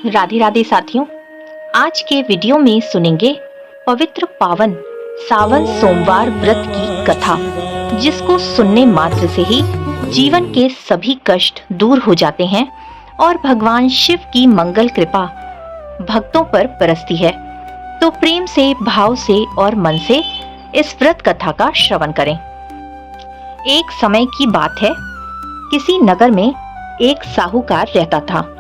राधे राधे साथियों। आज के वीडियो में सुनेंगे पवित्र पावन सावन सोमवार व्रत की कथा, जिसको सुनने मात्र से ही जीवन के सभी कष्ट दूर हो जाते हैं और भगवान शिव की मंगल कृपा भक्तों पर बरसती है। तो प्रेम से, भाव से और मन से इस व्रत कथा का श्रवण करें। एक समय की बात है, किसी नगर में एक साहूकार रहता था।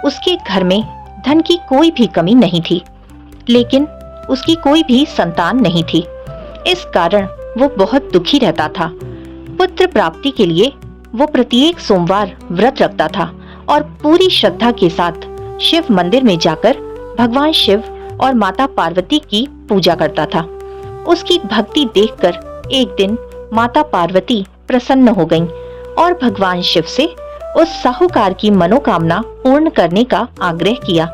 उसके घर में धन की कोई भी कमी नहीं थी, लेकिन उसकी कोई भी संतान नहीं थी। इस कारण वो बहुत दुखी रहता था। पुत्र प्राप्ति के लिए वो प्रत्येक सोमवार व्रत रखता था और पूरी श्रद्धा के साथ शिव मंदिर में जाकर भगवान शिव और माता पार्वती की पूजा करता था। उसकी भक्ति देखकर एक दिन माता पार्वती प्रसन्न हो गईं और भगवान शिव से उस साहूकार की मनोकामना पूर्ण करने का आग्रह किया।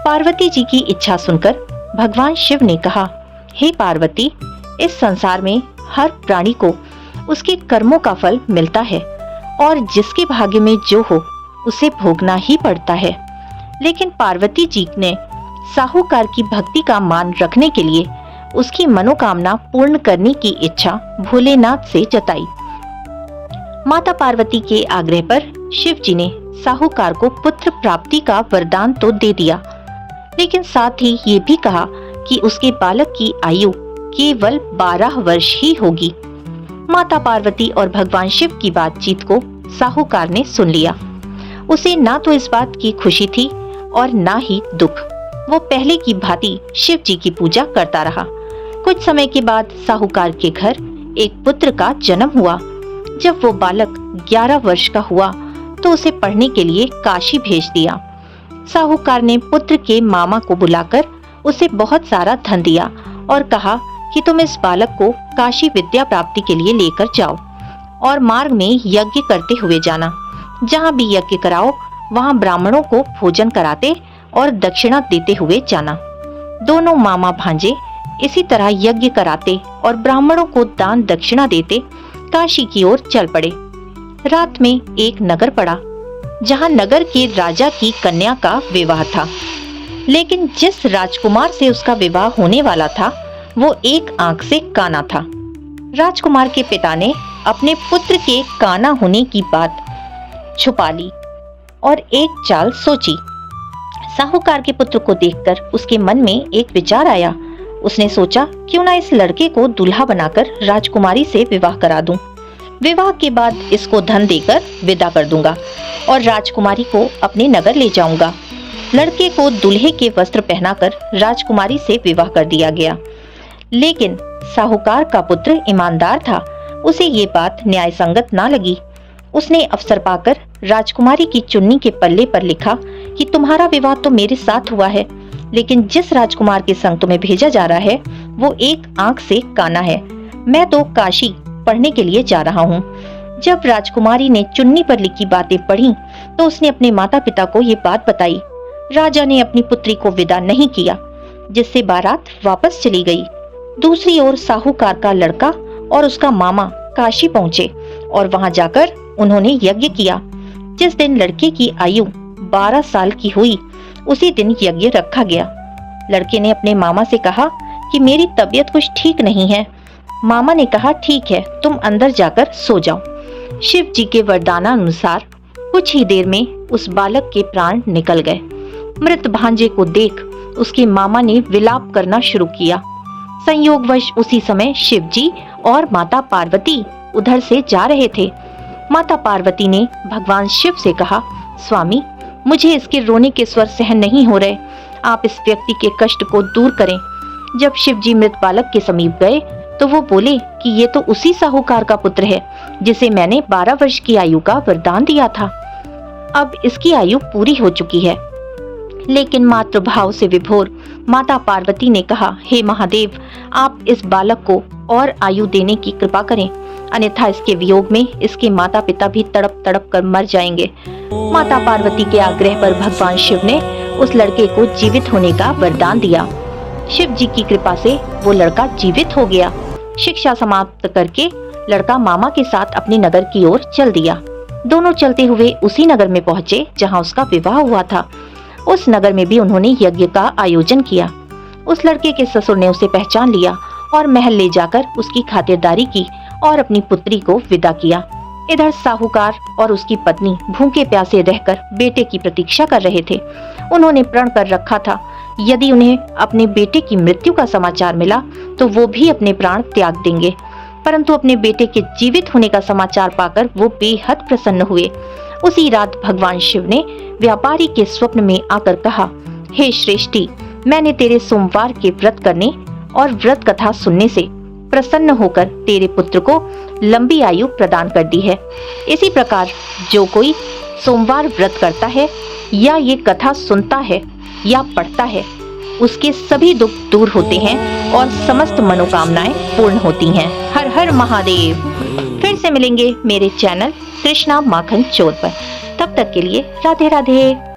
पार्वती जी की इच्छा सुनकर भगवान शिव ने कहा, हे पार्वती, इस संसार में हर प्राणी को उसके कर्मों का फल मिलता है और जिसके भाग्य में जो हो उसे भोगना ही पड़ता है। लेकिन पार्वती जी ने साहूकार की भक्ति का मान रखने के लिए उसकी मनोकामना पूर्ण करने की इच्छा भोलेनाथ से जताई। माता पार्वती के आग्रह पर शिव जी ने साहूकार को पुत्र प्राप्ति का वरदान तो दे दिया, लेकिन साथ ही ये भी कहा कि उसके बालक की आयु केवल 12 वर्ष ही होगी। माता पार्वती और भगवान शिव की बातचीत को साहूकार ने सुन लिया। उसे ना तो इस बात की खुशी थी और ना ही दुख। वो पहले की भांति शिव जी की पूजा करता रहा। कुछ समय के बाद साहूकार के घर एक पुत्र का जन्म हुआ। जब वो बालक 11 वर्ष का हुआ तो उसे पढ़ने के लिए काशी भेज दिया। साहूकार ने पुत्र के मामा को बुलाकर उसे बहुत सारा धन दिया और कहा कि तुम इस बालक को काशी विद्या प्राप्ति के लिए लेकर जाओ और मार्ग में यज्ञ करते हुए जाना। जहाँ भी यज्ञ कराओ वहाँ ब्राह्मणों को भोजन कराते और दक्षिणा देते हुए जाना। दोनों मामा भांजे इसी तरह यज्ञ कराते और ब्राह्मणों को दान दक्षिणा देते काशी की ओर चल पड़े। रात में एक नगर पड़ा, जहां नगर के राजा की कन्या का विवाह था। लेकिन जिस राजकुमार से उसका विवाह होने वाला था वो एक आंख से काना था। राजकुमार के पिता ने अपने पुत्र के काना होने की बात छुपा ली और एक चाल सोची। साहूकार के पुत्र को देखकर उसके मन में एक विचार आया। उसने सोचा, क्यों ना इस लड़के को दूल्हा बनाकर राजकुमारी से विवाह करा दूं। विवाह के बाद इसको धन देकर विदा कर दूंगा और राजकुमारी को अपने नगर ले जाऊंगा। लड़के को दूल्हे के वस्त्र पहनाकर राजकुमारी से विवाह कर दिया गया। लेकिन साहूकार का पुत्र ईमानदार था, उसे ये बात न्याय संगत ना लगी। उसने अवसर पाकर राजकुमारी की चुन्नी के पल्ले पर लिखा कि तुम्हारा विवाह तो मेरे साथ हुआ है, लेकिन जिस राजकुमार के संग तुम्हें भेजा जा रहा है वो एक आंख से काना है। मैं तो काशी पढ़ने के लिए जा रहा हूँ। जब राजकुमारी ने चुन्नी पर लिखी बातें पढ़ी तो उसने अपने माता पिता को ये बात बताई। राजा ने अपनी पुत्री को विदा नहीं किया, जिससे बारात वापस चली गई। दूसरी ओर साहूकार का लड़का और उसका मामा काशी पहुँचे और वहाँ जाकर उन्होंने यज्ञ किया। जिस दिन लड़के की आयु 12 साल की हुई उसी दिन यज्ञ रखा गया। लड़के ने अपने मामा से कहा कि मेरी तबीयत कुछ ठीक नहीं है। मामा ने कहा, ठीक है, तुम अंदर जाकर सो जाओ। शिव जी के वरदानानुसार कुछ ही देर में उस बालक के प्राण निकल गए। मृत भांजे को देख उसके मामा ने विलाप करना शुरू किया। संयोगवश उसी समय शिव जी और माता पार्वती उधर से जा रहे थे। माता पार्वती ने भगवान शिव से कहा, स्वामी, मुझे इसके रोने के स्वर सहन नहीं हो रहे, आप इस व्यक्ति के कष्ट को दूर करें। जब शिव जी मृत बालक के समीप गए तो वो बोले कि ये तो उसी साहूकार का पुत्र है जिसे मैंने 12 वर्ष की आयु का वरदान दिया था। अब इसकी आयु पूरी हो चुकी है। लेकिन मातृभाव से विभोर माता पार्वती ने कहा, हे महादेव, आप इस बालक को और आयु देने की कृपा करें, अन्यथा इसके वियोग में इसके माता पिता भी तड़प तड़प कर मर जाएंगे। माता पार्वती के आग्रह पर भगवान शिव ने उस लड़के को जीवित होने का वरदान दिया। शिव जी की कृपा से वो लड़का जीवित हो गया। शिक्षा समाप्त करके लड़का मामा के साथ अपने नगर की ओर चल दिया। दोनों चलते हुए उसी नगर में पहुंचे जहां उसका विवाह हुआ था। उस नगर में भी उन्होंने यज्ञ का आयोजन किया। उस लड़के के ससुर ने उसे पहचान लिया और महल ले जाकर उसकी खातिरदारी की और अपनी पुत्री को विदा किया। इधर साहूकार और उसकी पत्नी भूखे प्यासे रहकर बेटे की प्रतीक्षा कर रहे थे। उन्होंने प्रण कर रखा था, यदि उन्हें अपने बेटे की मृत्यु का समाचार मिला तो वो भी अपने प्राण त्याग देंगे। परंतु अपने बेटे के जीवित होने का समाचार पाकर वो बेहद प्रसन्न हुए। उसी रात भगवान शिव ने व्यापारी के स्वप्न में आकर कहा, हे श्रेष्ठी, मैंने तेरे सोमवार के व्रत करने और व्रत कथा सुनने से प्रसन्न होकर तेरे पुत्र को लंबी आयु प्रदान कर दी है। इसी प्रकार जो कोई सोमवार व्रत करता है या ये कथा सुनता है या पढ़ता है, उसके सभी दुख दूर होते हैं और समस्त मनोकामनाएं पूर्ण होती हैं। हर हर महादेव। फिर से मिलेंगे मेरे चैनल कृष्णा माखन चोर पर। तब तक के लिए राधे राधे।